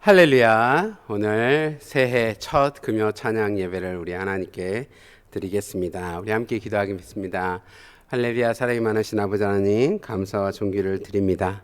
할렐루야. 오늘 새해 첫 금요 찬양 예배를 우리 하나님께 드리겠습니다. 우리 함께 기도하겠습니다. 할렐루야. 사랑이 많으신 아버지 하나님, 감사와 존귀를 드립니다.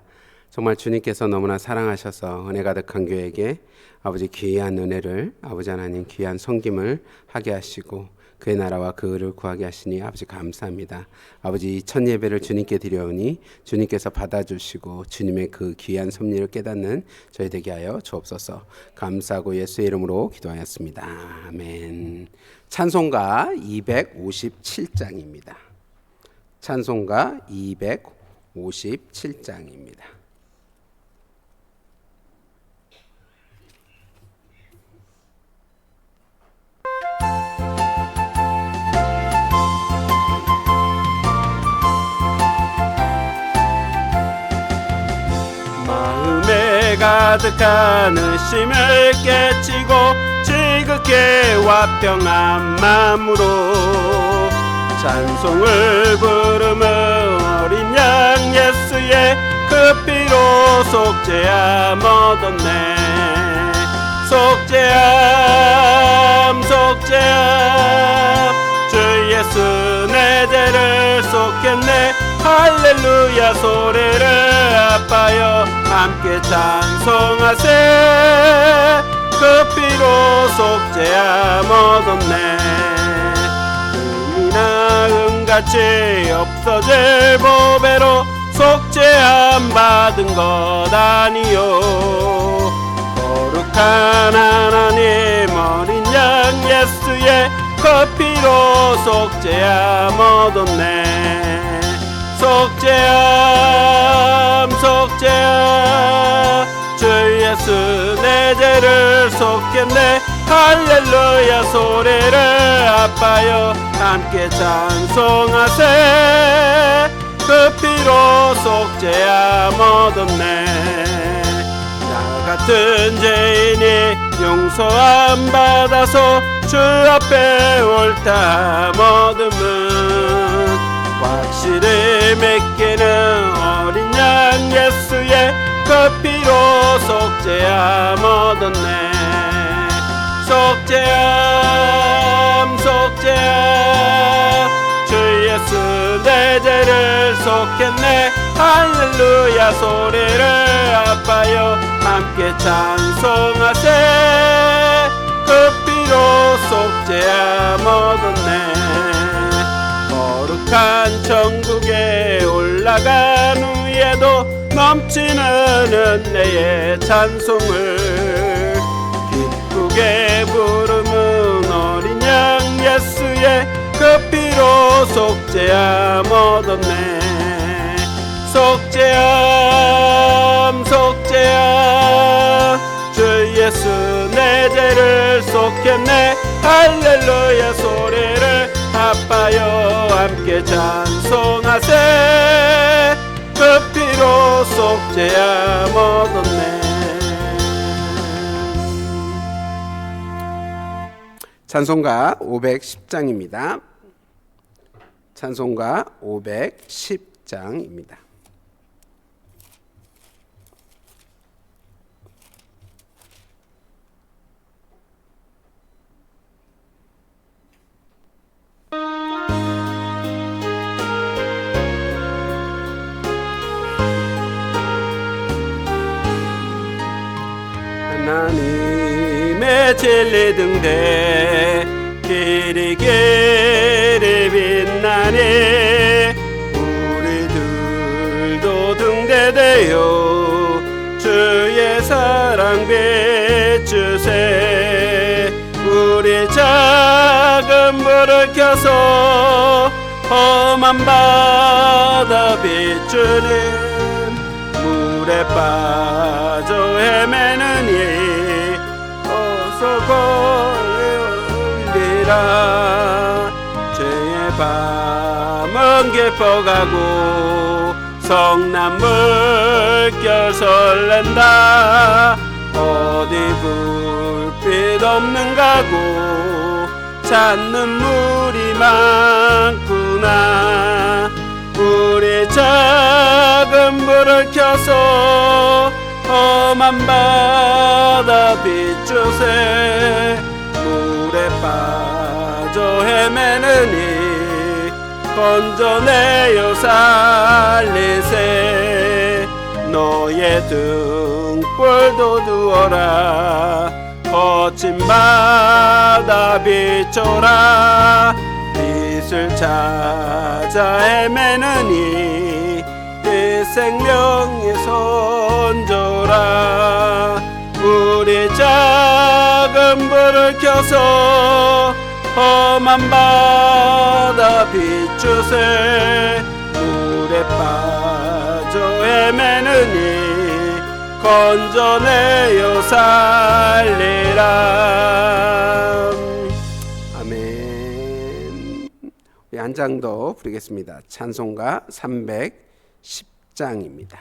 정말 주님께서 너무나 사랑하셔서 은혜 가득한 교회에게 아버지 귀한 은혜를, 아버지 하나님 귀한 섬김을 하게 하시고 그의 나라와 그 의를 구하게 하시니 아버지 감사합니다. 아버지 첫 예배를 주님께 드려오니 주님께서 받아주시고 주님의 그 귀한 섭리를 깨닫는 저희 되게 하여 주옵소서. 감사하고 예수의 이름으로 기도하였습니다. 아멘. 찬송가 257장입니다. 찬송가 257장입니다. 가득한 의심을 깨치고 지극게 화평한 마음으로 찬송을 부르며 어린 양 예수의 그 피로 속죄함 얻었네. 속죄함 속죄함 주 예수 내 죄를 속했네. 할렐루야 소리를 아파여 함께 찬송하세. 그 피로 속죄함 얻었네. 금이나 은같이 없어질 보배로 속죄함 받은 것 아니요. 거룩한 하나님 어린 양 예수의 그 피로 속죄함 얻었네. 속죄함 속죄함 주 예수 내 죄를 속했네. 할렐루야 소리를 아파여 함께 찬송하세. 그 피로 속죄함 얻었네. 나 같은 죄인이 용서함 받아서 주 앞에 옳다함 얻음은 확실히 믿기는 어린 양 예수의 그 피로 속죄함 얻었네. 속죄함 속죄함 주 예수 내 죄를 속했네. 할렐루야 소리를 아파여 함께 찬송하세. 그 피로 속죄함 얻었네. 거룩한 천국에 올라간 후에도 넘치는 은혜의 찬송을 기쁘게 부르는 어린 양 예수의 그 피로 속죄함 얻었네. 속죄함 속죄함 주 예수 내 죄를 속했네. 할렐루야 소리를 아파여 함께 찬송하세. 그 피로 속죄함 얻었네. 찬송가 510장입니다. 찬송가 510장입니다. 하나님의 진리 등대 길이 길이 빛나니 우리들도 등대되어 주의 사랑 비추세. 우리 작은 불을 켜서 험한 바다 비추는 물에 빠져 헤매는 이 어서 걸리라. 죄의 밤은 깊어가고 성난 물결 설렌다. 어디 불빛 없는 가고 찾는 물이 많구나. 우리 작은 불을 켜서 험한 바다 비추세 물에 빠져 헤매느니 건져내어 살리세 너의 등불도 두어라 거친 바다 비춰라 빛을 찾아 헤매느니 이 생명의 선조라 우리 작은 불을 켜서 험한 바다 비추세 물에 빠져 헤매느니 건져내어 살리라. 아멘. 우리 한 장 더 부르겠습니다. 찬송가 310장입니다.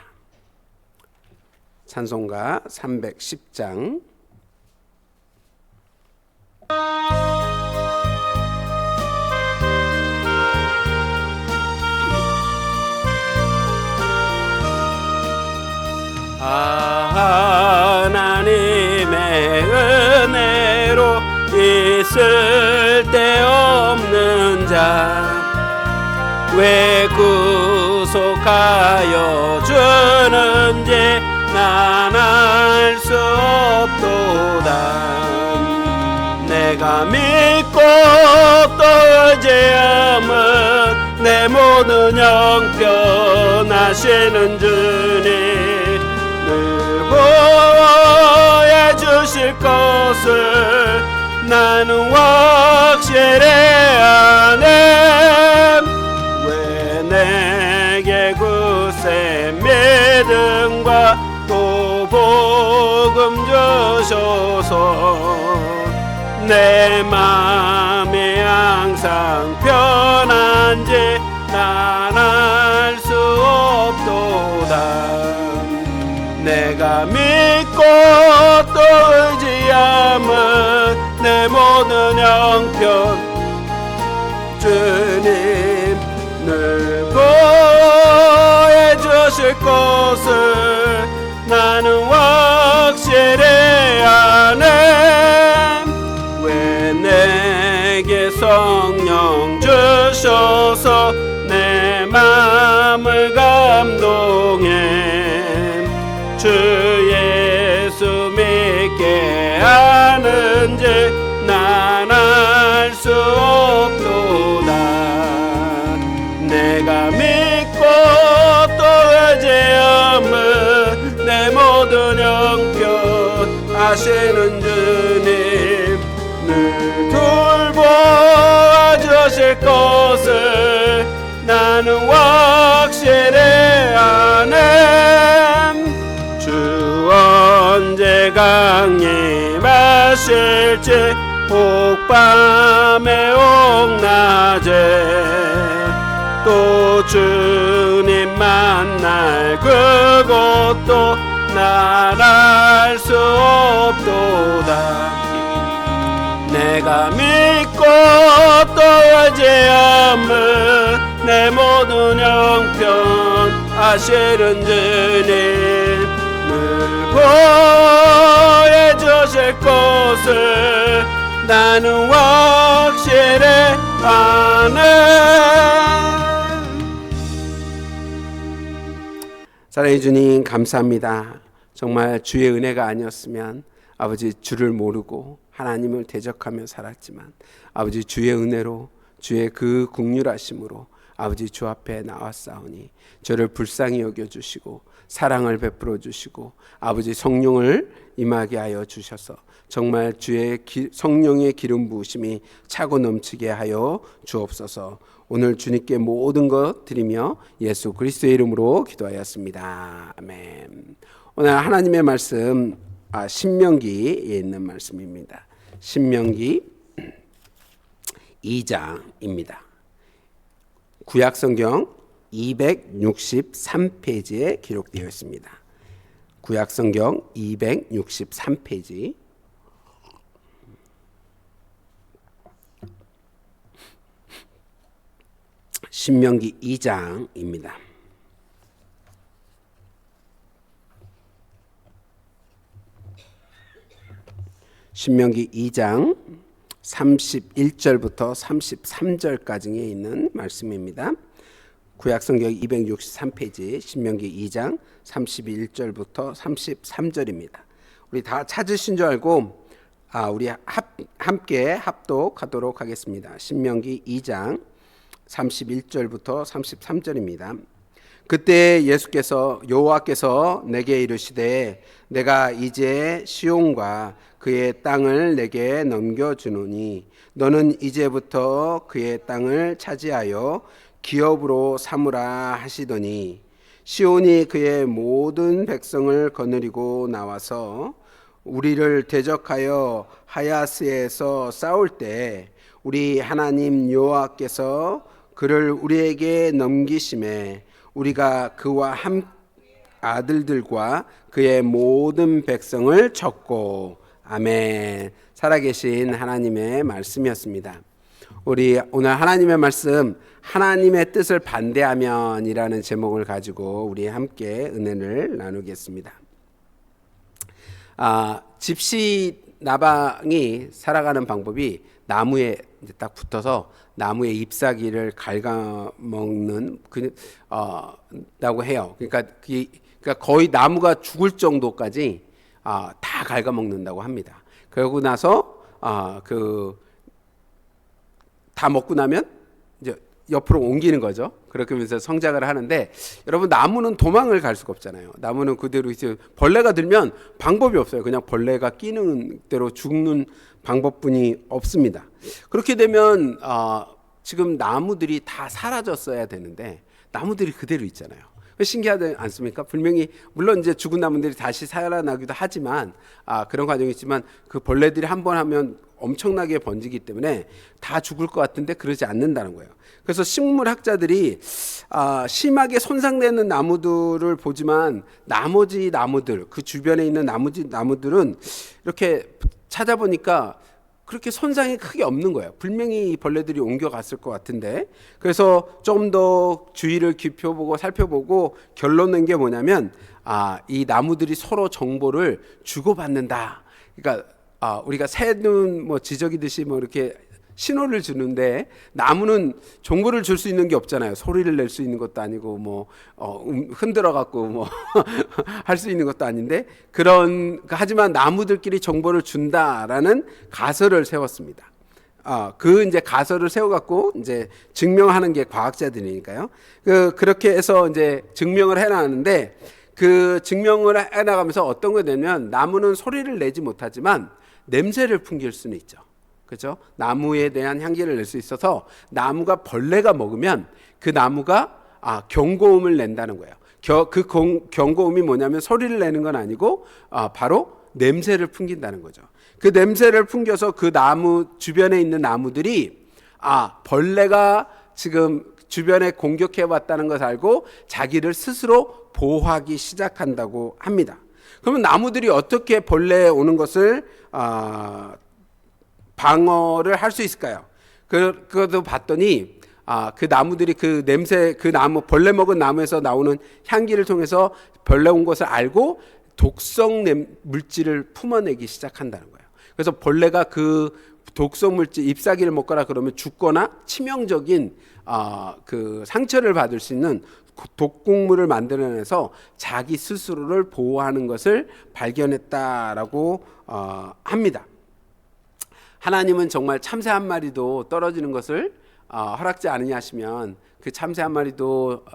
찬송가 310장. 하나님의 은혜로 있을 데 없는 자 왜 구속하여 주는지 난 알 수 없도다 내가 믿고 또 의지함은 내 모든 형편 하시는 주님 늘 보호해 주실 것을 나는 확실해 아네 왜 내게 굳세 믿음과 또 복음 주셔서 내 맘이 항상 편한지 난 알 수 없도다 내가 믿고 또 의지함은 내 모든 형편 주님 늘 보호해 주실 것을 나는 확실해 아네 왜 내게 성령 주셔서 내 마음을 감동해 주 예수 믿게 하는지 난 알 수 없도다 내가 믿고 또 의지함은 내 모든 형편 하시는 주님 늘 돌보아 주실 것을 나는 확실해 아네 주 언제 강림하실지 혹밤에 혹낮에 또 주님 만날 그것도 난 알 수 없도다 내가 믿고 또 의지함은 내 모든 형편 하시는 주님 늘 보호해 주실 것을 나는 확실해 아네 사랑해 주님 감사합니다. 정말 주의 은혜가 아니었으면 아버지 주를 모르고 하나님을 대적하며 살았지만 아버지 주의 은혜로 주의 그 긍휼하심으로 아버지 주 앞에 나왔사오니 저를 불쌍히 여겨주시고 사랑을 베풀어 주시고 아버지 성령을 임하게 하여 주셔서 정말 주의 성령의 기름 부으심이 차고 넘치게 하여 주옵소서. 오늘 주님께 모든 것 드리며 예수 그리스도의 이름으로 기도하였습니다. 아멘. 오늘 하나님의 말씀 신명기에 있는 말씀입니다. 신명기 2장입니다. 구약성경 263페이지에 기록되어 있습니다. 구약성경 263페이지 신명기 2장입니다. 신명기 2장 31절부터 33절까지에 있는 말씀입니다. 구약성경 263페이지 신명기 2장 31절부터 33절입니다. 우리 다 찾으신 줄 알고 우리 함께 합독하도록 하겠습니다. 신명기 2장 31절부터 33절입니다. 그때 여호와께서 내게 이르시되 내가 이제 시온과 그의 땅을 내게 넘겨주노니 너는 이제부터 그의 땅을 차지하여 기업으로 삼으라 하시더니 시온이 그의 모든 백성을 거느리고 나와서 우리를 대적하여 하야스에서 싸울 때 우리 하나님 여호와께서 그를 우리에게 넘기심에 우리가 그와 아들들과 그의 모든 백성을 쳤고 아멘. 살아계신 하나님의 말씀이었습니다. 우리 오늘 하나님의 말씀 하나님의 뜻을 반대하면이라는 제목을 가지고 우리 함께 은혜를 나누겠습니다. 집시 나방이 살아가는 방법이 나무에 딱 붙어서 나무의 잎사귀를 갉아먹는 라고 해요. 그러니까 거의 나무가 죽을 정도까지 다 갉아먹는다고 합니다. 그러고 나서 다 먹고 나면 이제 옆으로 옮기는 거죠. 그렇게 하면서 성장을 하는데 여러분 나무는 도망을 갈 수가 없잖아요. 나무는 그대로 이제 벌레가 들면 방법이 없어요. 그냥 벌레가 끼는 대로 죽는 방법뿐이 없습니다. 그렇게 되면 지금 나무들이 다 사라졌어야 되는데 나무들이 그대로 있잖아요. 신기하지 않습니까? 분명히 물론 이제 죽은 나무들이 다시 살아나기도 하지만 그런 과정이 있지만 그 벌레들이 한 번 하면 엄청나게 번지기 때문에 다 죽을 것 같은데 그러지 않는다는 거예요. 그래서 식물학자들이 심하게 손상되는 나무들을 보지만 나머지 나무들 그 주변에 있는 나머지 나무들은 이렇게 찾아보니까 그렇게 손상이 크게 없는 거예요. 분명히 이 벌레들이 옮겨갔을 것 같은데 그래서 좀 더 주의를 살펴보고 결론 낸 게 뭐냐면 이 나무들이 서로 정보를 주고받는다. 그러니까 우리가 새는 지저귀듯이 이렇게 신호를 주는데 나무는 정보를 줄 수 있는 게 없잖아요. 소리를 낼 수 있는 것도 아니고 흔들어 갖고 할 수 있는 것도 아닌데 하지만 나무들끼리 정보를 준다라는 가설을 세웠습니다. 이제 가설을 세워 갖고 이제 증명하는 게 과학자들이니까요. 그렇게 해서 이제 증명을 해 나가는데 그 증명을 해 나가면서 어떤 거 되면 나무는 소리를 내지 못하지만 냄새를 풍길 수는 있죠. 그렇죠? 나무에 대한 향기를 낼 수 있어서 나무가 벌레가 먹으면 그 나무가 경고음을 낸다는 거예요. 그 경고음이 뭐냐면 소리를 내는 건 아니고 바로 냄새를 풍긴다는 거죠. 그 냄새를 풍겨서 그 나무 주변에 있는 나무들이 벌레가 지금 주변에 공격해 왔다는 것을 알고 자기를 스스로 보호하기 시작한다고 합니다. 그러면 나무들이 어떻게 벌레 오는 것을 방어를 할 수 있을까요? 그것도 봤더니 그 나무들이 그 냄새 벌레 먹은 나무에서 나오는 향기를 통해서 벌레 온 것을 알고 독성 물질을 품어내기 시작한다는 거예요. 그래서 벌레가 그 독성 물질 잎사귀를 먹거나 그러면 죽거나 치명적인 그 상처를 받을 수 있는 독극물을 만들어내서 자기 스스로를 보호하는 것을 발견했다라고 합니다. 하나님은 정말 참새 한 마리도 떨어지는 것을 허락지 않으냐 하시면 그 참새 한 마리도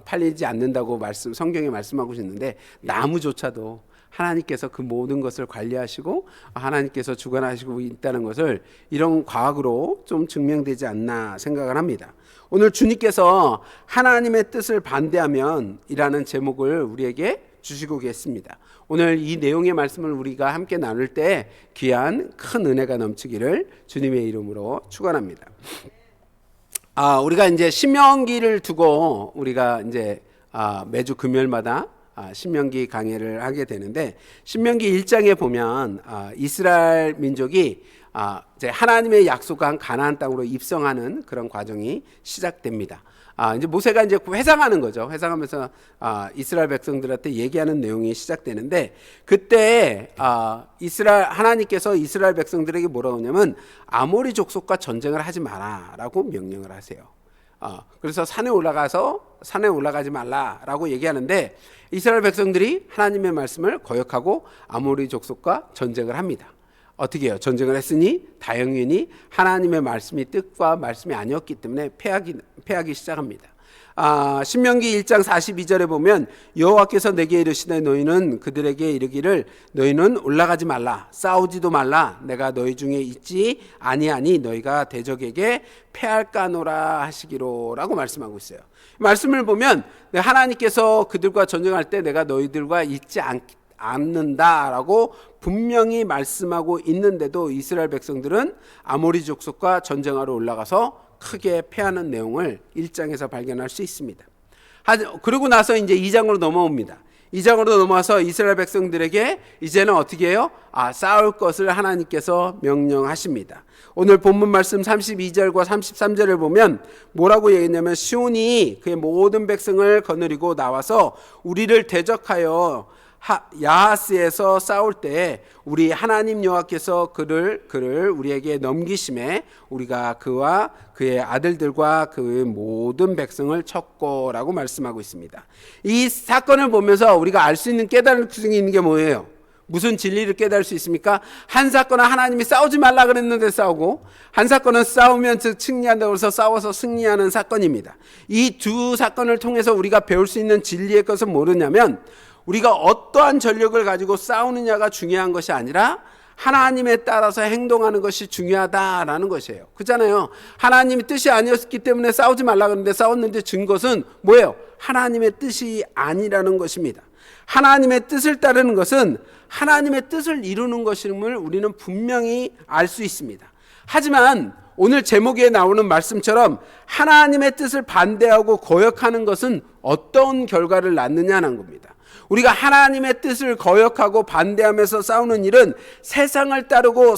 팔리지 않는다고 성경에 말씀하고 있는데 나무조차도 하나님께서 그 모든 것을 관리하시고 하나님께서 주관하시고 있다는 것을 이런 과학으로 좀 증명되지 않나 생각을 합니다. 오늘 주님께서 하나님의 뜻을 반대하면 이라는 제목을 우리에게 주시고 계십니다. 오늘 이 내용의 말씀을 우리가 함께 나눌 때 귀한 큰 은혜가 넘치기를 주님의 이름으로 축원합니다. 우리가 이제 신명기를 두고 우리가 이제 매주 금요일마다 신명기 강해를 하게 되는데 신명기 1장에 보면 이스라엘 민족이 이제 하나님의 약속한 가나안 땅으로 입성하는 그런 과정이 시작됩니다. 이제 모세가 이제 회상하는 거죠. 회상하면서 이스라엘 백성들한테 얘기하는 내용이 시작되는데, 그때 하나님께서 이스라엘 백성들에게 뭐라고 하냐면 아모리 족속과 전쟁을 하지 마라라고 명령을 하세요. 그래서 산에 올라가지 말라라고 얘기하는데, 이스라엘 백성들이 하나님의 말씀을 거역하고 아모리 족속과 전쟁을 합니다. 어떻게 해요? 전쟁을 했으니 다행히 하나님의 말씀이 뜻과 말씀이 아니었기 때문에 패하기 시작합니다. 신명기 1장 42절에 보면 여호와께서 내게 이르시되 너희는 그들에게 이르기를 너희는 올라가지 말라 싸우지도 말라 내가 너희 중에 있지 아니하니 너희가 대적에게 패할까노라 하시기로라고 말씀하고 있어요. 말씀을 보면 하나님께서 그들과 전쟁할 때 내가 너희들과 있지 않는다라고 분명히 말씀하고 있는데도 이스라엘 백성들은 아모리 족속과 전쟁하러 올라가서 크게 패하는 내용을 1장에서 발견할 수 있습니다. 그러고 나서 이제 2장으로 넘어옵니다. 2장으로 넘어와서 이스라엘 백성들에게 이제는 어떻게 해요? 싸울 것을 하나님께서 명령하십니다. 오늘 본문 말씀 32절과 33절을 보면 뭐라고 얘기했냐면 시온이 그의 모든 백성을 거느리고 나와서 우리를 대적하여 야하스에서 싸울 때 우리 하나님 여호와께서 그를 우리에게 넘기심에 우리가 그와 그의 아들들과 그의 모든 백성을 쳤고라고 말씀하고 있습니다. 이 사건을 보면서 우리가 알 수 있는 깨달을 수 있는 게 뭐예요? 무슨 진리를 깨달을 수 있습니까? 한 사건은 하나님이 싸우지 말라 그랬는데 싸우고, 한 사건은 싸우면 즉 승리한다고 해서 싸워서 승리하는 사건입니다. 이 두 사건을 통해서 우리가 배울 수 있는 진리의 것은 뭐냐면 우리가 어떠한 전력을 가지고 싸우느냐가 중요한 것이 아니라 하나님에 따라서 행동하는 것이 중요하다라는 것이에요. 그렇잖아요. 하나님의 뜻이 아니었기 때문에 싸우지 말라 그러는데 싸웠는데 진 것은 뭐예요? 하나님의 뜻이 아니라는 것입니다. 하나님의 뜻을 따르는 것은 하나님의 뜻을 이루는 것임을 우리는 분명히 알 수 있습니다. 하지만 오늘 제목에 나오는 말씀처럼 하나님의 뜻을 반대하고 거역하는 것은 어떤 결과를 낳느냐는 겁니다. 우리가 하나님의 뜻을 거역하고 반대하면서 싸우는 일은 세상을 따르고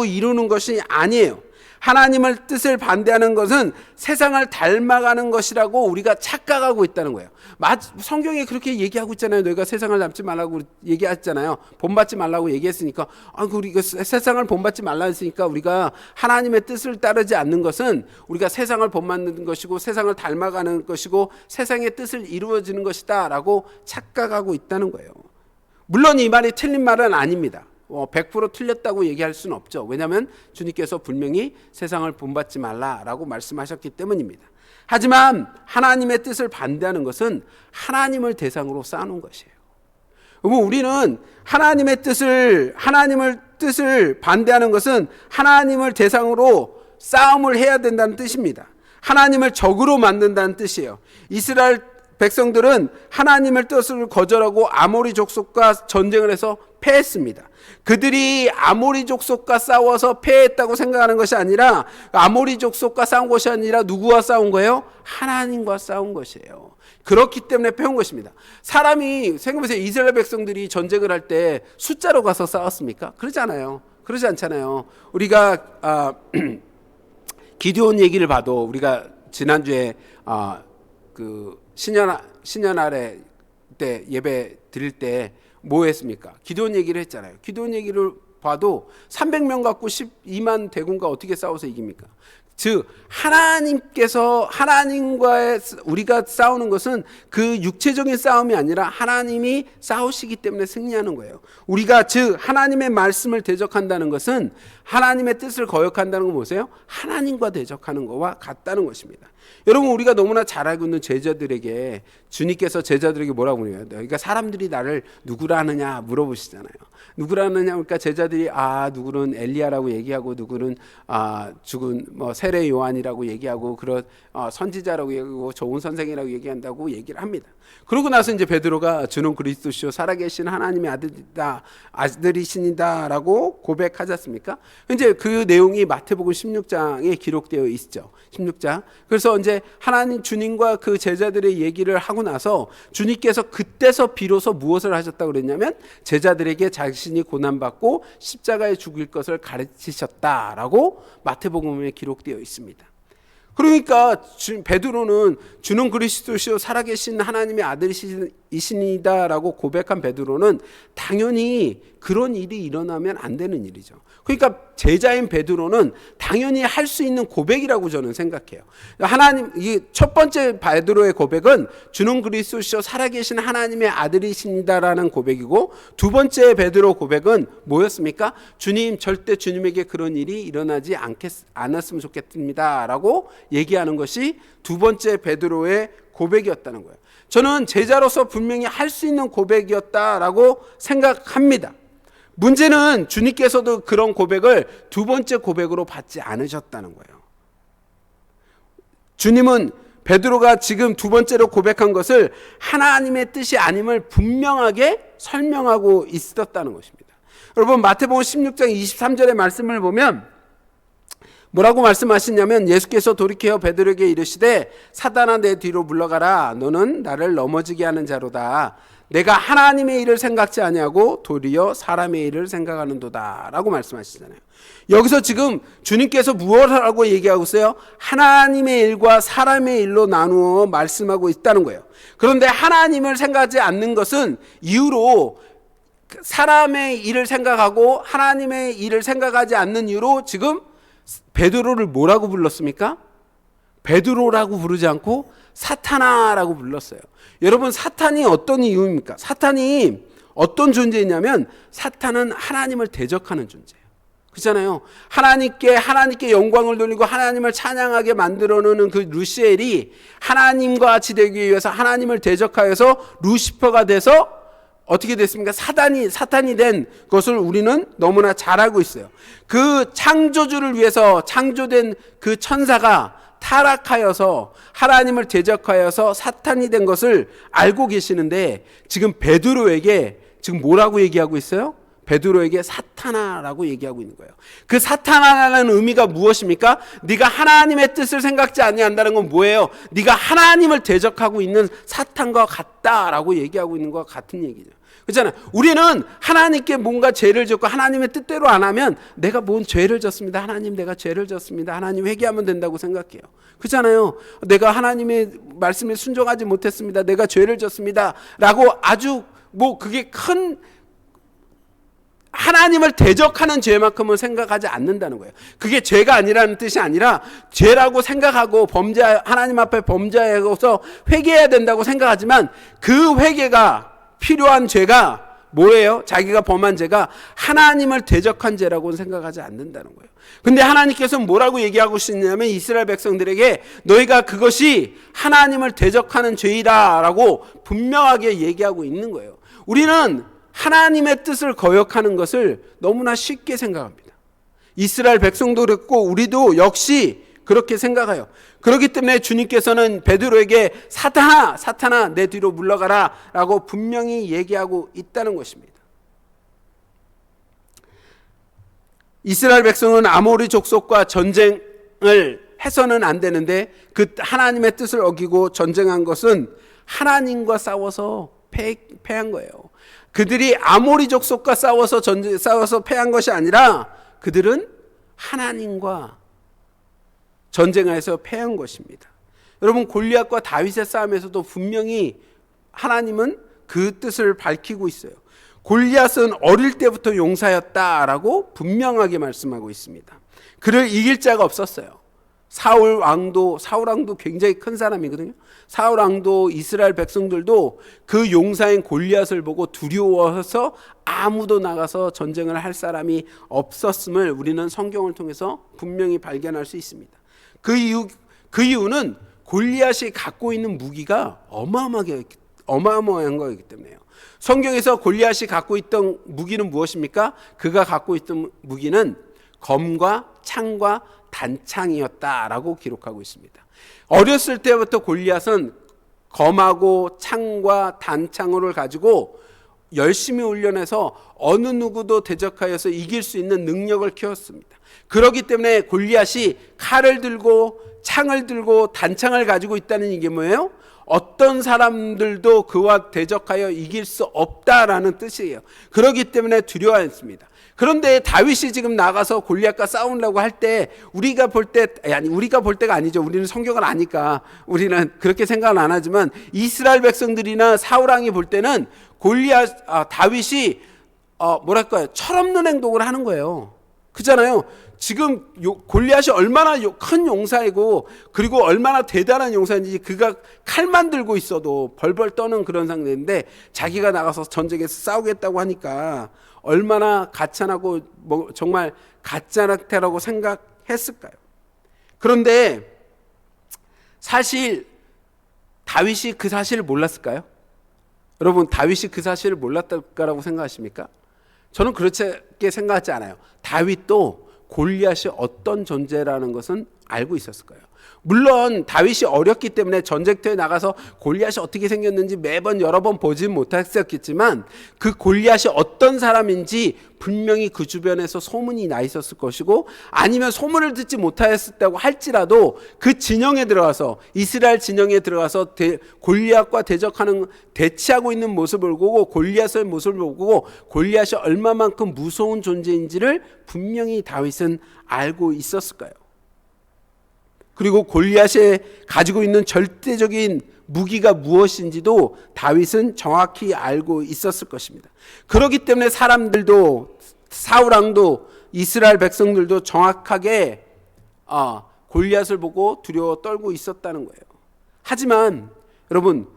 이루는 것이 아니에요. 하나님의 뜻을 반대하는 것은 세상을 닮아가는 것이라고 우리가 착각하고 있다는 거예요. 성경에 그렇게 얘기하고 있잖아요. 너희가 세상을 닮지 말라고 얘기했잖아요. 본받지 말라고 얘기했으니까 우리가 세상을 본받지 말라 했으니까 우리가 하나님의 뜻을 따르지 않는 것은 우리가 세상을 본받는 것이고 세상을 닮아가는 것이고 세상의 뜻을 이루어지는 것이다 라고 착각하고 있다는 거예요. 물론 이 말이 틀린 말은 아닙니다. 100% 틀렸다고 얘기할 수는 없죠. 왜냐하면 주님께서 분명히 세상을 본받지 말라라고 말씀하셨기 때문입니다. 하지만 하나님의 뜻을 반대하는 것은 하나님을 대상으로 싸우는 것이에요. 우리는 하나님의 뜻을 반대하는 것은 하나님을 대상으로 싸움을 해야 된다는 뜻입니다. 하나님을 적으로 만든다는 뜻이에요. 이스라엘 백성들은 하나님의 뜻을 거절하고 아모리 족속과 전쟁을 해서 패했습니다. 그들이 아모리 족속과 싸워서 패했다고 생각하는 것이 아니라 아모리 족속과 싸운 것이 아니라 누구와 싸운 거예요? 하나님과 싸운 것이에요. 그렇기 때문에 패운 것입니다. 사람이 생각해보세요. 이스라엘 백성들이 전쟁을 할 때 숫자로 가서 싸웠습니까? 그러지 않잖아요. 우리가 기드온 얘기를 봐도 우리가 지난주에 신년 아래 때 예배 드릴 때 뭐 했습니까? 기드온 얘기를 했잖아요. 기드온 얘기를 봐도 300명 갖고 12만 대군과 어떻게 싸워서 이깁니까? 즉 하나님과의 우리가 싸우는 것은 그 육체적인 싸움이 아니라 하나님이 싸우시기 때문에 승리하는 거예요. 우리가 즉 하나님의 말씀을 대적한다는 것은 하나님의 뜻을 거역한다는 거 보세요. 하나님과 대적하는 것과 같다는 것입니다. 여러분 우리가 너무나 잘 알고 있는 제자들에게 주님께서 제자들에게 뭐라고 그래요? 그러니까 사람들이 나를 누구라 하느냐 물어보시잖아요. 누구라 하느냐 그러니까 제자들이 누구는 엘리야라고 얘기하고 누구는 죽은 세례 요한이라고 얘기하고 그런 선지자라고 얘기하고 좋은 선생이라고 얘기한다고 얘기를 합니다. 그러고 나서 이제 베드로가 주는 그리스도시요 살아계신 하나님의 아들이신이다라고 고백하지 않습니까? 이제 그 내용이 마태복음 16장에 기록되어 있죠. 16장. 그래서 이제 하나님 주님과 그 제자들의 얘기를 하고 나서 주님께서 그때서 비로소 무엇을 하셨다고 그랬냐면 제자들에게 자신이 고난받고 십자가에 죽을 것을 가르치셨다라고 마태복음에 기록되어 있습니다. 그러니까 베드로는 주는 그리스도시요 살아계신 하나님의 아들이시니다라고 고백한 베드로는 당연히 그런 일이 일어나면 안 되는 일이죠. 그러니까 제자인 베드로는 당연히 할 수 있는 고백이라고 저는 생각해요. 하나님, 이 첫 번째 베드로의 고백은 주는 그리스도시요 살아계신 하나님의 아들이십니다라는 고백이고, 두 번째 베드로 고백은 뭐였습니까? 주님, 절대 주님에게 그런 일이 일어나지 않았으면 좋겠습니다라고 얘기하는 것이 두 번째 베드로의 고백이었다는 거예요. 저는 제자로서 분명히 할 수 있는 고백이었다라고 생각합니다. 문제는 주님께서도 그런 고백을 두 번째 고백으로 받지 않으셨다는 거예요. 주님은 베드로가 지금 두 번째로 고백한 것을 하나님의 뜻이 아님을 분명하게 설명하고 있었다는 것입니다. 여러분, 마태복음 16장 23절의 말씀을 보면 뭐라고 말씀하시냐면, 예수께서 돌이켜 베드로에게 이르시되 사단아 내 뒤로 물러가라. 너는 나를 넘어지게 하는 자로다. 내가 하나님의 일을 생각지 아니하고 도리어 사람의 일을 생각하는도다 라고 말씀하시잖아요. 여기서 지금 주님께서 무엇하라고 얘기하고 있어요? 하나님의 일과 사람의 일로 나누어 말씀하고 있다는 거예요. 그런데 하나님을 생각하지 않는 것은 이유로, 사람의 일을 생각하고 하나님의 일을 생각하지 않는 이유로 지금 베드로를 뭐라고 불렀습니까? 베드로라고 부르지 않고 사탄아라고 불렀어요. 여러분, 사탄이 어떤 이유입니까? 사탄이 어떤 존재냐면, 사탄은 하나님을 대적하는 존재예요. 그렇잖아요. 하나님께 영광을 돌리고 하나님을 찬양하게 만들어 놓는 그 루시엘이 하나님과 같이 되기 위해서 하나님을 대적하여서 루시퍼가 돼서 어떻게 됐습니까? 사탄이 된 것을 우리는 너무나 잘 알고 있어요. 그 창조주를 위해서 창조된 그 천사가 타락하여서 하나님을 대적하여서 사탄이 된 것을 알고 계시는데, 지금 베드로에게 지금 뭐라고 얘기하고 있어요? 베드로에게 사탄아라고 얘기하고 있는 거예요. 그 사탄아라는 의미가 무엇입니까? 네가 하나님의 뜻을 생각지 아니한다는 건 뭐예요? 네가 하나님을 대적하고 있는 사탄과 같다라고 얘기하고 있는 것과 같은 얘기죠. 그렇잖아요. 우리는 하나님께 뭔가 죄를 짓고 하나님의 뜻대로 안 하면, 내가 뭔 죄를 졌습니다. 하나님, 내가 죄를 졌습니다. 하나님, 회개하면 된다고 생각해요. 그렇잖아요. 내가 하나님의 말씀에 순종하지 못했습니다. 내가 죄를 졌습니다. 라고 아주 그게 큰 하나님을 대적하는 죄만큼은 생각하지 않는다는 거예요. 그게 죄가 아니라는 뜻이 아니라, 죄라고 생각하고 하나님 앞에 범죄해서 회개해야 된다고 생각하지만, 그 회개가 필요한 죄가 뭐예요? 자기가 범한 죄가 하나님을 대적한 죄라고는 생각하지 않는다는 거예요. 근데 하나님께서는 뭐라고 얘기하고 있냐면, 이스라엘 백성들에게 너희가 그것이 하나님을 대적하는 죄이다 라고 분명하게 얘기하고 있는 거예요. 우리는 하나님의 뜻을 거역하는 것을 너무나 쉽게 생각합니다. 이스라엘 백성도 그랬고 우리도 역시 그렇게 생각해요. 그렇기 때문에 주님께서는 베드로에게 사탄아 내 뒤로 물러가라 라고 분명히 얘기하고 있다는 것입니다. 이스라엘 백성은 아모리 족속과 전쟁을 해서는 안 되는데, 그 하나님의 뜻을 어기고 전쟁한 것은 하나님과 싸워서 패한 거예요. 그들이 아모리 족속과 싸워서 패한 것이 아니라, 그들은 하나님과 전쟁하여서 패한 것입니다. 여러분, 골리앗과 다윗의 싸움에서도 분명히 하나님은 그 뜻을 밝히고 있어요. 골리앗은 어릴 때부터 용사였다라고 분명하게 말씀하고 있습니다. 그를 이길 자가 없었어요. 사울 왕도 굉장히 큰 사람이거든요. 사울 왕도 이스라엘 백성들도 그 용사인 골리앗을 보고 두려워해서 아무도 나가서 전쟁을 할 사람이 없었음을 우리는 성경을 통해서 분명히 발견할 수 있습니다. 그 이유는 골리앗이 갖고 있는 무기가 어마어마한 거이기 때문에요. 성경에서 골리앗이 갖고 있던 무기는 무엇입니까? 그가 갖고 있던 무기는 검과 창과 단창이었다라고 기록하고 있습니다. 어렸을 때부터 골리앗은 검하고 창과 단창을 가지고 열심히 훈련해서 어느 누구도 대적하여서 이길 수 있는 능력을 키웠습니다. 그렇기 때문에 골리앗이 칼을 들고 창을 들고 단창을 가지고 있다는 이게 뭐예요? 어떤 사람들도 그와 대적하여 이길 수 없다라는 뜻이에요. 그렇기 때문에 두려워했습니다. 그런데 다윗이 지금 나가서 골리앗과 싸우려고 할 때 우리가 볼 때가 아니죠. 우리는 성경을 아니까 우리는 그렇게 생각을 안 하지만 이스라엘 백성들이나 사울 왕이 볼 때는 다윗이 철없는 행동을 하는 거예요. 그렇잖아요. 지금 골리앗이 얼마나 큰 용사이고 그리고 얼마나 대단한 용사인지 그가 칼만 들고 있어도 벌벌 떠는 그런 상태인데 자기가 나가서 전쟁에서 싸우겠다고 하니까 얼마나 가짜나고 정말 가짜라고 생각했을까요? 그런데 사실 다윗이 그 사실을 몰랐을까요? 여러분, 다윗이 그 사실을 몰랐다고 생각하십니까? 저는 그렇게 생각하지 않아요. 다윗도 골리앗이 어떤 존재라는 것은 알고 있었을 거예요. 물론 다윗이 어렸기 때문에 전쟁터에 나가서 골리앗이 어떻게 생겼는지 매번 여러 번 보진 못했었겠지만 그 골리앗이 어떤 사람인지 분명히 그 주변에서 소문이 나 있었을 것이고 아니면 소문을 듣지 못하였다고 할지라도 그 진영에 들어가서 이스라엘 진영에 들어가서 골리앗과 대치하고 있는 모습을 보고 골리앗의 모습을 보고 골리앗이 얼마만큼 무서운 존재인지를 분명히 다윗은 알고 있었을 거예요. 그리고 골리앗이 가지고 있는 절대적인 무기가 무엇인지도 다윗은 정확히 알고 있었을 것입니다. 그렇기 때문에 사람들도 사울 왕도 이스라엘 백성들도 정확하게 골리앗을 보고 두려워 떨고 있었다는 거예요. 하지만 여러분,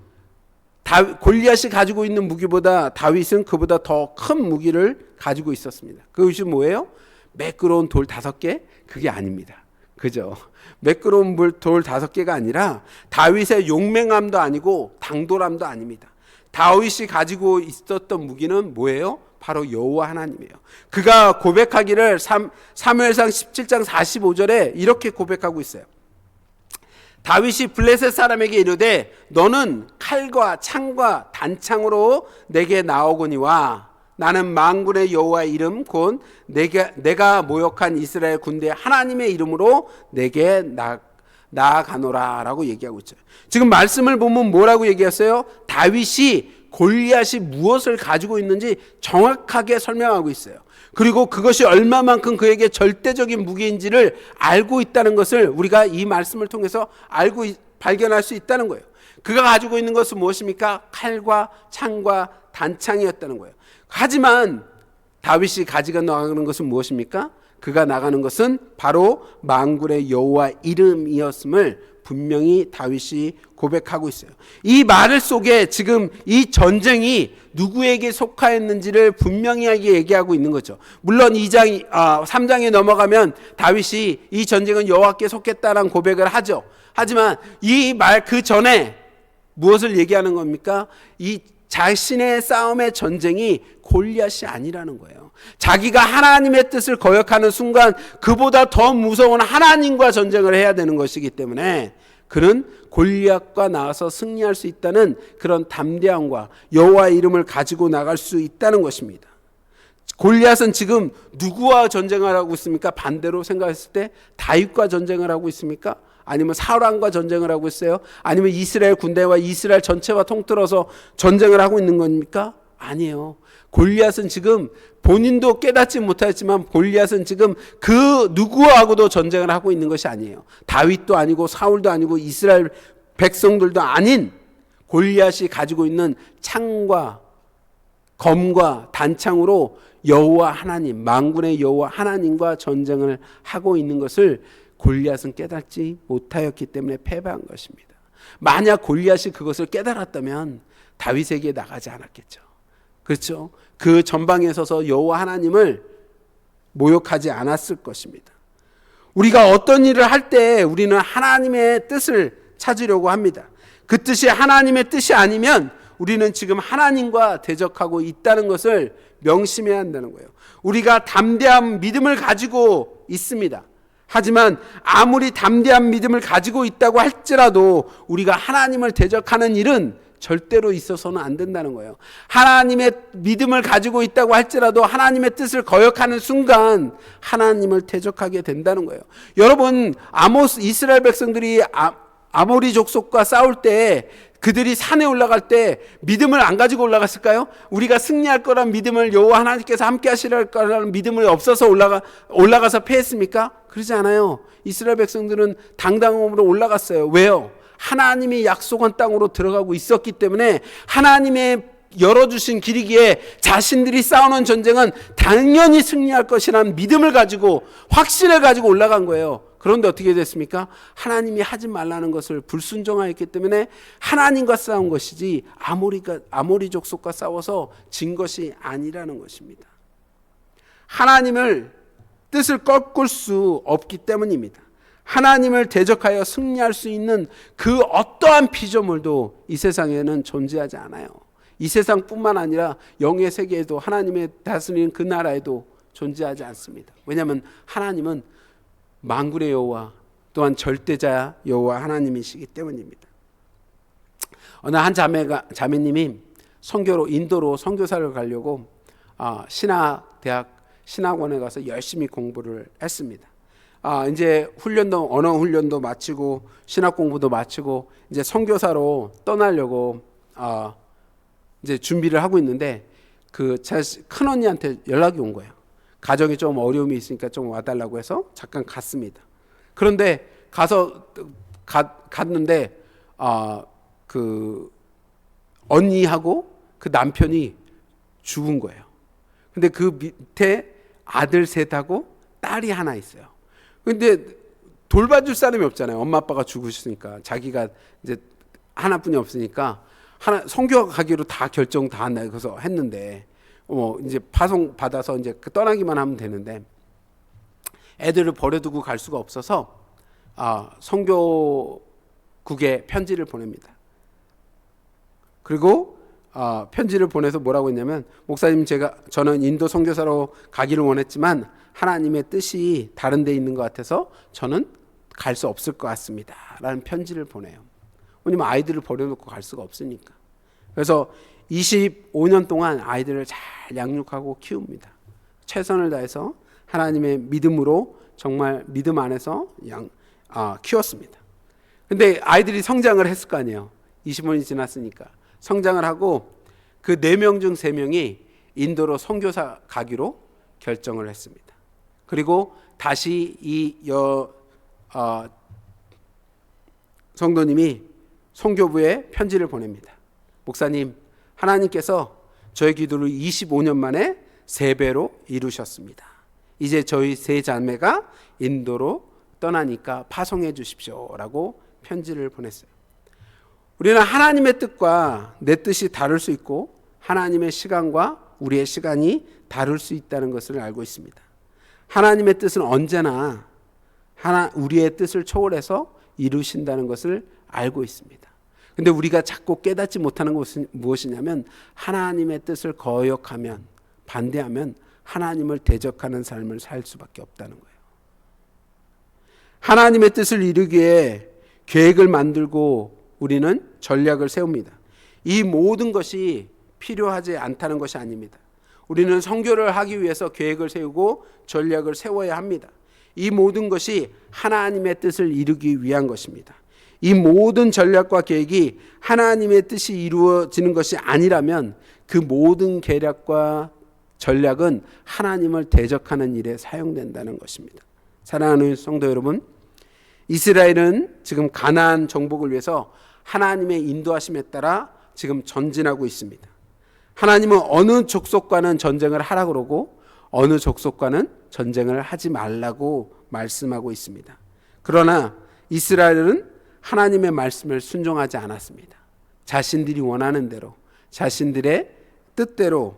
골리앗이 가지고 있는 무기보다 다윗은 그보다 더 큰 무기를 가지고 있었습니다. 그것이 뭐예요? 매끄러운 돌 5개? 그게 아닙니다. 그죠? 매끄러운 돌 5개가 아니라 다윗의 용맹함도 아니고 당돌함도 아닙니다. 다윗이 가지고 있었던 무기는 뭐예요? 바로 여호와 하나님이에요. 그가 고백하기를 사무엘상 17장 45절에 이렇게 고백하고 있어요. 다윗이 블레셋 사람에게 이르되 너는 칼과 창과 단창으로 내게 나오거니와 나는 만군의 여호와의 이름 곧 내가 모욕한 이스라엘 군대 하나님의 이름으로 내게 나아가노라 라고 얘기하고 있죠. 지금 말씀을 보면 뭐라고 얘기했어요? 다윗이 골리앗이 무엇을 가지고 있는지 정확하게 설명하고 있어요. 그리고 그것이 얼마만큼 그에게 절대적인 무기인지를 알고 있다는 것을 우리가 이 말씀을 통해서 발견할 수 있다는 거예요. 그가 가지고 있는 것은 무엇입니까? 칼과 창과 단창이었다는 거예요. 하지만 다윗이 가지고 나가는 것은 무엇입니까? 그가 나가는 것은 바로 만군의 여호와 이름이었음을 분명히 다윗이 고백하고 있어요. 이 말 속에 지금 이 전쟁이 누구에게 속하였는지를 분명하게 얘기하고 있는 거죠. 물론 3장에 넘어가면 다윗이 이 전쟁은 여호와께 속했다라는 고백을 하죠. 하지만 이 말 그 전에 무엇을 얘기하는 겁니까? 이 자신의 싸움의 전쟁이 골리앗이 아니라는 거예요. 자기가 하나님의 뜻을 거역하는 순간 그보다 더 무서운 하나님과 전쟁을 해야 되는 것이기 때문에 그는 골리앗과 나와서 승리할 수 있다는 그런 담대함과 여호와의 이름을 가지고 나갈 수 있다는 것입니다. 골리앗은 지금 누구와 전쟁을 하고 있습니까? 반대로 생각했을 때 다윗과 전쟁을 하고 있습니까? 아니면 사울 왕과 전쟁을 하고 있어요? 아니면 이스라엘 군대와 이스라엘 전체와 통틀어서 전쟁을 하고 있는 겁니까? 아니에요. 골리앗은 지금 본인도 깨닫지 못했지만 골리앗은 지금 그 누구하고도 전쟁을 하고 있는 것이 아니에요. 다윗도 아니고 사울도 아니고 이스라엘 백성들도 아닌 골리앗이 가지고 있는 창과 검과 단창으로 여호와 하나님, 만군의 여호와 하나님과 전쟁을 하고 있는 것을 골리앗은 깨닫지 못하였기 때문에 패배한 것입니다. 만약 골리앗이 그것을 깨달았다면 다윗에게 나가지 않았겠죠. 그렇죠? 그 전방에 서서 여호와 하나님을 모욕하지 않았을 것입니다. 우리가 어떤 일을 할 때 우리는 하나님의 뜻을 찾으려고 합니다. 그 뜻이 하나님의 뜻이 아니면 우리는 지금 하나님과 대적하고 있다는 것을 명심해야 한다는 거예요. 우리가 담대한 믿음을 가지고 있습니다. 하지만 아무리 담대한 믿음을 가지고 있다고 할지라도 우리가 하나님을 대적하는 일은 절대로 있어서는 안 된다는 거예요. 하나님의 믿음을 가지고 있다고 할지라도 하나님의 뜻을 거역하는 순간 하나님을 대적하게 된다는 거예요. 여러분, 이스라엘 백성들이 아모리 족속과 싸울 때 그들이 산에 올라갈 때 믿음을 안 가지고 올라갔을까요? 우리가 승리할 거란 믿음을, 여호와 하나님께서 함께 하실 거라는 믿음이 없어서 올라가서 패했습니까? 그러지 않아요. 이스라엘 백성들은 당당함으로 올라갔어요. 왜요? 하나님이 약속한 땅으로 들어가고 있었기 때문에, 하나님의 열어주신 길이기에 자신들이 싸우는 전쟁은 당연히 승리할 것이라는 믿음을 가지고, 확신을 가지고 올라간 거예요. 그런데 어떻게 됐습니까? 하나님이 하지 말라는 것을 불순종하였기 때문에 하나님과 싸운 것이지 아모리 족속과 싸워서 진 것이 아니라는 것입니다. 하나님을 뜻을 꺾을 수 없기 때문입니다. 하나님을 대적하여 승리할 수 있는 그 어떠한 피조물도 이 세상에는 존재하지 않아요. 이 세상뿐만 아니라 영의 세계에도, 하나님의 다스리는 그 나라에도 존재하지 않습니다. 왜냐하면 하나님은 만군의 여호와, 또한 절대자 여호와 하나님이시기 때문입니다. 어느 한 자매님이 인도로 선교사를 가려고 신학원에 가서 열심히 공부를 했습니다. 이제 언어 훈련도 마치고 신학 공부도 마치고 이제 선교사로 떠나려고 이제 준비를 하고 있는데, 큰 언니한테 연락이 온 거예요. 가정에 좀 어려움이 있으니까 좀 와달라고 해서 잠깐 갔습니다. 그런데 갔는데 그 언니하고 그 남편이 죽은 거예요. 근데 그 밑에 아들 셋하고 딸이 하나 있어요. 근데 돌봐줄 사람이 없잖아요. 엄마 아빠가 죽으셨으니까, 자기가 이제 하나뿐이 없으니까 선교 가기로 다 결정 다 한다 그래서 했는데, 이제 파송 받아서 이제 떠나기만 하면 되는데, 애들을 버려두고 갈 수가 없어서 선교국에 편지를 보냅니다. 그리고 편지를 보내서 뭐라고 했냐면, 목사님, 저는 인도 선교사로 가기를 원했지만 하나님의 뜻이 다른 데 있는 것 같아서 저는 갈 수 없을 것 같습니다 라는 편지를 보내요. 왜냐면 아이들을 버려놓고 갈 수가 없으니까. 그래서 25년 동안 아이들을 잘 양육하고 키웁니다. 최선을 다해서 하나님의 믿음으로, 정말 믿음 안에서 키웠습니다. 근데 아이들이 성장을 했을 거 아니에요. 20년이 지났으니까 성장을 하고, 그 4명 중 3명이 인도로 선교사 가기로 결정을 했습니다. 그리고 다시 이 성도님이 선교부에 편지를 보냅니다. 목사님, 하나님께서 저의 기도를 25년 만에 3배로 이루셨습니다. 이제 저희 3자매가 인도로 떠나니까 파송해 주십시오 라고 편지를 보냈어요. 우리는 하나님의 뜻과 내 뜻이 다를 수 있고, 하나님의 시간과 우리의 시간이 다를 수 있다는 것을 알고 있습니다. 하나님의 뜻은 언제나 우리의 뜻을 초월해서 이루신다는 것을 알고 있습니다. 근데 우리가 자꾸 깨닫지 못하는 것은 무엇이냐면, 하나님의 뜻을 거역하면, 반대하면 하나님을 대적하는 삶을 살 수밖에 없다는 거예요. 하나님의 뜻을 이루기 위해 계획을 만들고 우리는 전략을 세웁니다. 이 모든 것이 필요하지 않다는 것이 아닙니다. 우리는 선교를 하기 위해서 계획을 세우고 전략을 세워야 합니다. 이 모든 것이 하나님의 뜻을 이루기 위한 것입니다. 이 모든 전략과 계획이 하나님의 뜻이 이루어지는 것이 아니라면 그 모든 계략과 전략은 하나님을 대적하는 일에 사용된다는 것입니다. 사랑하는 성도 여러분, 이스라엘은 지금 가나안 정복을 위해서 하나님의 인도하심에 따라 지금 전진하고 있습니다. 하나님은 어느 족속과는 전쟁을 하라고 그러고 어느 족속과는 전쟁을 하지 말라고 말씀하고 있습니다. 그러나 이스라엘은 하나님의 말씀을 순종하지 않았습니다. 자신들이 원하는 대로, 자신들의 뜻대로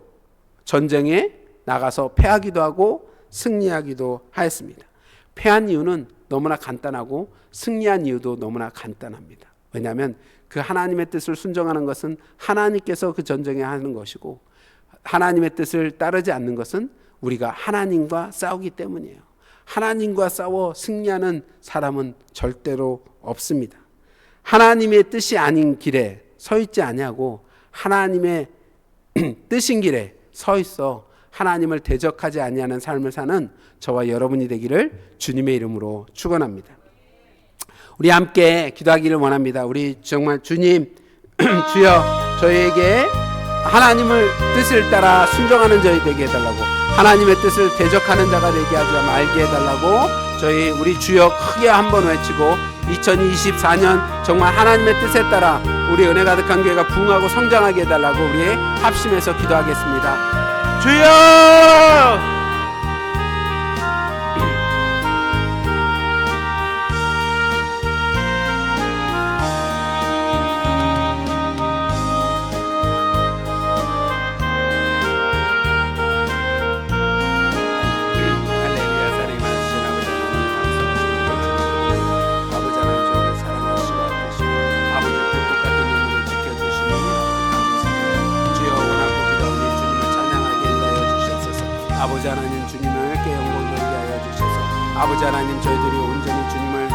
전쟁에 나가서 패하기도 하고 승리하기도 하였습니다. 패한 이유는 너무나 간단하고 승리한 이유도 너무나 간단합니다. 왜냐하면 그 하나님의 뜻을 순종하는 것은 하나님께서 그 전쟁에 하는 것이고, 하나님의 뜻을 따르지 않는 것은 우리가 하나님과 싸우기 때문이에요. 하나님과 싸워 승리하는 사람은 절대로 없습니다. 하나님의 뜻이 아닌 길에 서 있지 아니하고 하나님의 뜻인 길에 서 있어 하나님을 대적하지 아니하는 삶을 사는 저와 여러분이 되기를 주님의 이름으로 축원합니다. 우리 함께 기도하기를 원합니다. 우리 정말 주님 주여 저희에게 하나님을 뜻을 따라 순종하는 저희 되게 해달라고, 하나님의 뜻을 대적하는 자가 되게 하지 말게 해달라고 우리 주여 크게 한번 외치고 2024년 정말 하나님의 뜻에 따라 우리 은혜 가득한 교회가 부흥하고 성장하게 해달라고 우리 합심해서 기도하겠습니다. 주여! 아버지 하나님 주님을 영광 돌리게 하여 주셔서, 아버지 하나님 저희들이 온전히 주님을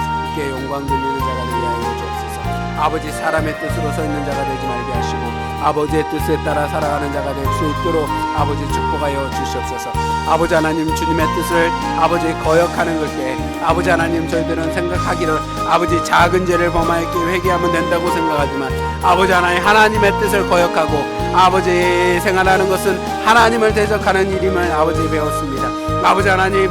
영광 돌리는 자가 되게 하여 주옵소서. 아버지 사람의 뜻으로 서 있는 자가 되지 말게 하시고 아버지의 뜻에 따라 살아가는 자가 될 수 있도록 아버지 축복하여 주시옵소서. 아버지 하나님 주님의 뜻을 아버지 거역하는 것에 아버지 하나님 저희들은 생각하기를 아버지 작은 죄를 범하였기 회개하면 된다고 생각하지만 아버지 하나님 하나님의 뜻을 거역하고 아버지 생활하는 것은 하나님을 대적하는 일임을 아버지 배웠습니다. 아버지 하나님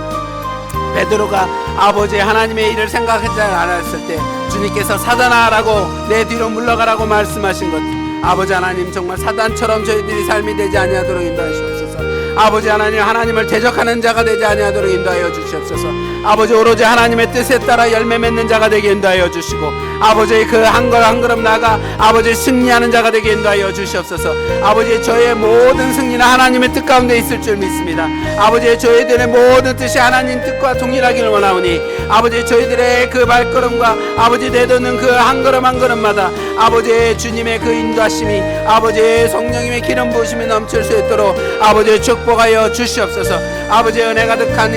베드로가 아버지 하나님의 일을 생각하지 않았을 때 주님께서 사단아라고 내 뒤로 물러가라고 말씀하신 것, 아버지 하나님 정말 사단처럼 저희들이 삶이 되지 아니하도록 인도하시옵소서. 아버지 하나님 하나님을 대적하는 자가 되지 아니하도록 인도하여 주시옵소서. 아버지 오로지 하나님의 뜻에 따라 열매 맺는 자가 되게 인도하여 주시고 아버지 그 한 걸음 한 걸음 나아가 아버지 승리하는 자가 되게 인도하여 주시옵소서. 아버지 저의 모든 승리는 하나님의 뜻 가운데 있을 줄 믿습니다. 아버지 저희들의 모든 뜻이 하나님 뜻과 동일하기를 원하오니 아버지 저희들의 그 발걸음과 아버지 내딛는 그 한 걸음 한 걸음마다 아버지 주님의 그 인도하심이 아버지 성령님의 기름 부으심이 넘칠 수 있도록 아버지 축복하여 주시옵소서. 아버지 은혜 가득한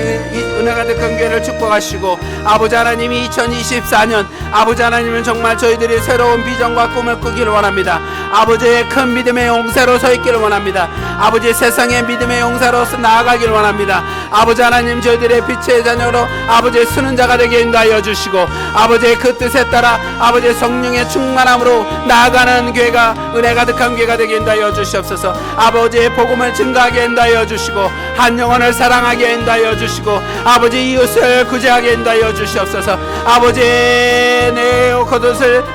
교회를 축복하시고 아버지 하나님이 2024년 아버지 하나님은 정말 저희들이 새로운 비전과 꿈을 꾸기를 원합니다. 아버지의 큰 믿음의 용사로 서 있기를 원합니다. 아버지 세상의 믿음의 용사로서 나아가기를 원합니다. 아버지 하나님 저희들의 빛의 자녀로 아버지의 쓰는 자가 되게 인도하여 주시고 아버지의 그 뜻에 따라 아버지의 성령의 충만함으로 나아가는 교회가 은혜 가득한 교회가 되게 인도하여 주시옵소서. 아버지의 복음을 증가하게 인도하여 주시고 한 영혼을 사랑하게 인도하여 주시고 아버지 이웃을 구제하게 인도하여 주시옵소서. 아버지 내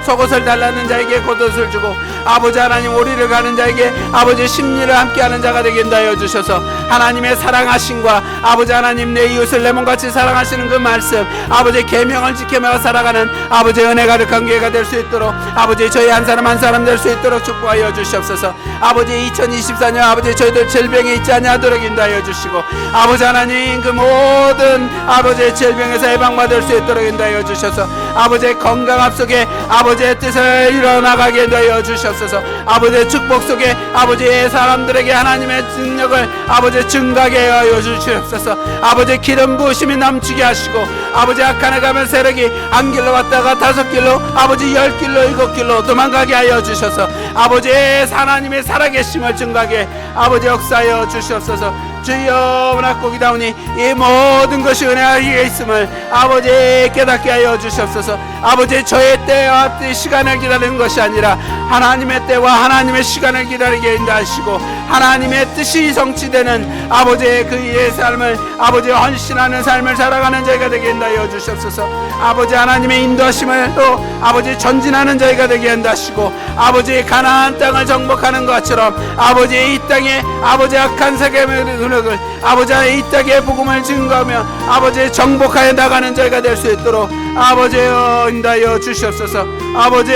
속옷을 달라는 자에게 겉옷을 주고 아버지 하나님 오리를 가는 자에게 아버지 심리를 함께하는 자가 되게 인도하여 주셔서 하나님의 사랑하심과 아버지 하나님 내 이웃을 내 몸같이 사랑하시는 그 말씀 아버지 계명을 지켜며 살아가는 아버지 은혜 가득한 교회가 될 수 있도록 아버지 저희 한 사람 한 사람 될 수 있도록 축복하여 주시옵소서. 아버지 2024년 아버지 저희들 질병에 있지 아니하도록 인도하여 주시고 아버지 하나님 그 모든 아버지의 질병에서 해방받을 수 있도록 인도하여 주셔서 아버지의 건강 앞속에 아버지의 뜻을 이뤄나가게 인도하여 주시옵소서. 아버지의 축복 속에 아버지의 사람들에게 하나님의 능력을 아버지 증가하게 하여 주시옵소서. 아버지의 기름 부으심이 넘치게 하시고 아버지 악한 해 가면 세력이 한 길로 왔다가 5길로 아버지 10길로 7길로 도망가게 하여 주셔서 아버지의 하나님의 살아계심을 증가하게 아버지 역사하여 주시옵소서. 주여 원하고기다오니 이 모든 것이 은혜하게 있음을 아버지 깨닫게 하여 주시옵소서. 아버지 저의 때와 시간을 기다리는 것이 아니라 하나님의 때와 하나님의 시간을 기다리게 인도하시고 하나님의 뜻이 성취되는 아버지의 그 일의 삶을 아버지 헌신하는 삶을 살아가는 저희가 되게 인도하여 주시옵소서. 아버지 하나님의 인도하심을 또 아버지 전진하는 저희가 되게 인도하시고 아버지 가나안 땅을 정복하는 것처럼 아버지 이 땅에 아버지 악한 세계의 능력을 아버지 이 땅의 복음을 증거하며 아버지 정복하여 나가는 저희가 될 수 있도록 아버지여 인도하여 주시옵소서. 아버지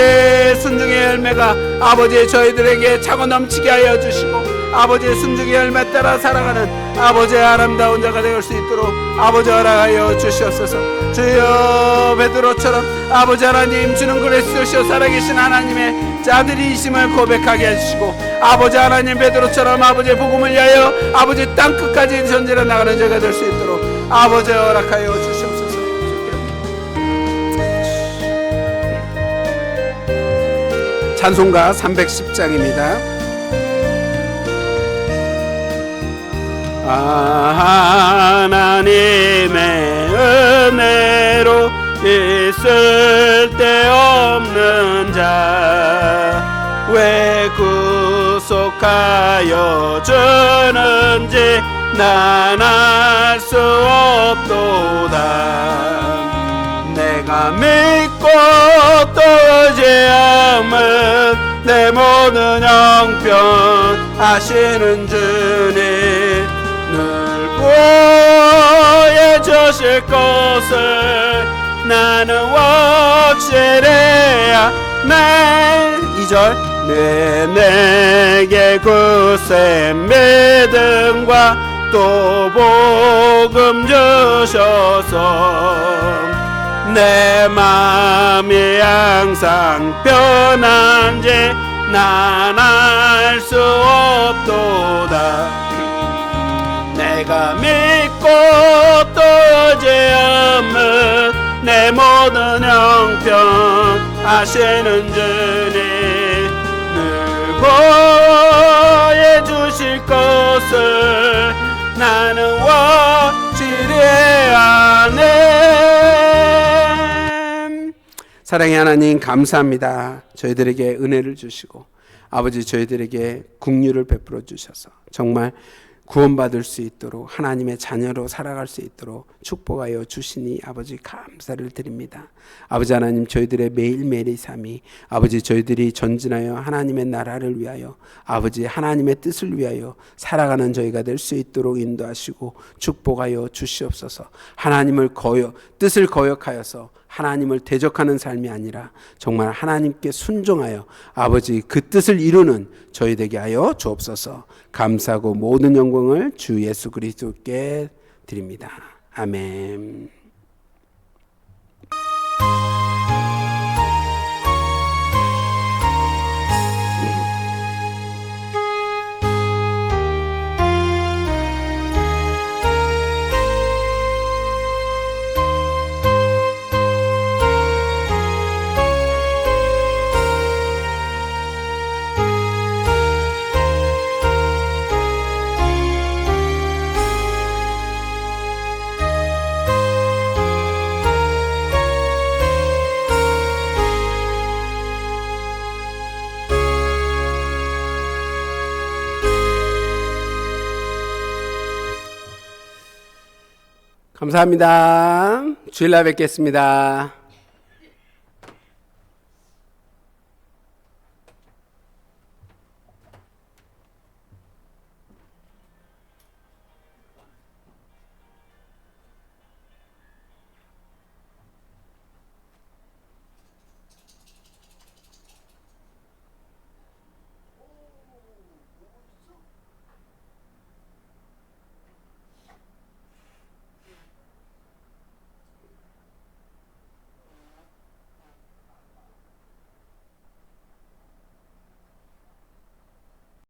순종의 열매가 아버지 저희들에게 차고 넘치게 하여 주시고 아버지 순종의 열매 따라 살아가는 아버지의 아름다운 자가 될 수 있도록 아버지 허락하여 주시옵소서. 주여 베드로처럼 아버지 하나님 주는 그리스도시요 살아계신 하나님의 자들이심을 고백하게 해주시고 아버지 하나님 베드로처럼 아버지의 복음을 위하여 아버지 땅끝까지 전진해 나가는 자가 될 수 있도록 아버지 허락하여 주시옵소서. 찬송가 310장입니다. 하나님의 은혜로 있을 데 없는 자 왜 구속하여 주는지 난 알 수 없도다. 내가 믿고 또 의지함은 내 모든 형편 하시는 주님 늘 구해 주실 것을 나는 확실해야 내 2절 내게 굳센 믿음과 또 복음 주셔서 내 마음이 항상 편한지 난 알 수 없도다. 내가 믿고 또 의지함은 내 모든 형편 하시는 주님 늘 구해 주실 것을 나는 확실히 아네. 사랑의 하나님 감사합니다. 저희들에게 은혜를 주시고 아버지 저희들에게 긍휼을 베풀어 주셔서 정말 구원받을 수 있도록 하나님의 자녀로 살아갈 수 있도록 축복하여 주시니 아버지 감사를 드립니다. 아버지 하나님 저희들의 매일매일의 삶이 아버지 저희들이 전진하여 하나님의 나라를 위하여 아버지 하나님의 뜻을 위하여 살아가는 저희가 될 수 있도록 인도하시고 축복하여 주시옵소서. 하나님을 뜻을 거역하여서 하나님을 대적하는 삶이 아니라 정말 하나님께 순종하여 아버지 그 뜻을 이루는 저희 되게 하여 주옵소서. 감사하고 모든 영광을 주 예수 그리스도께 드립니다. 아멘. 감사합니다. 주일날 뵙겠습니다.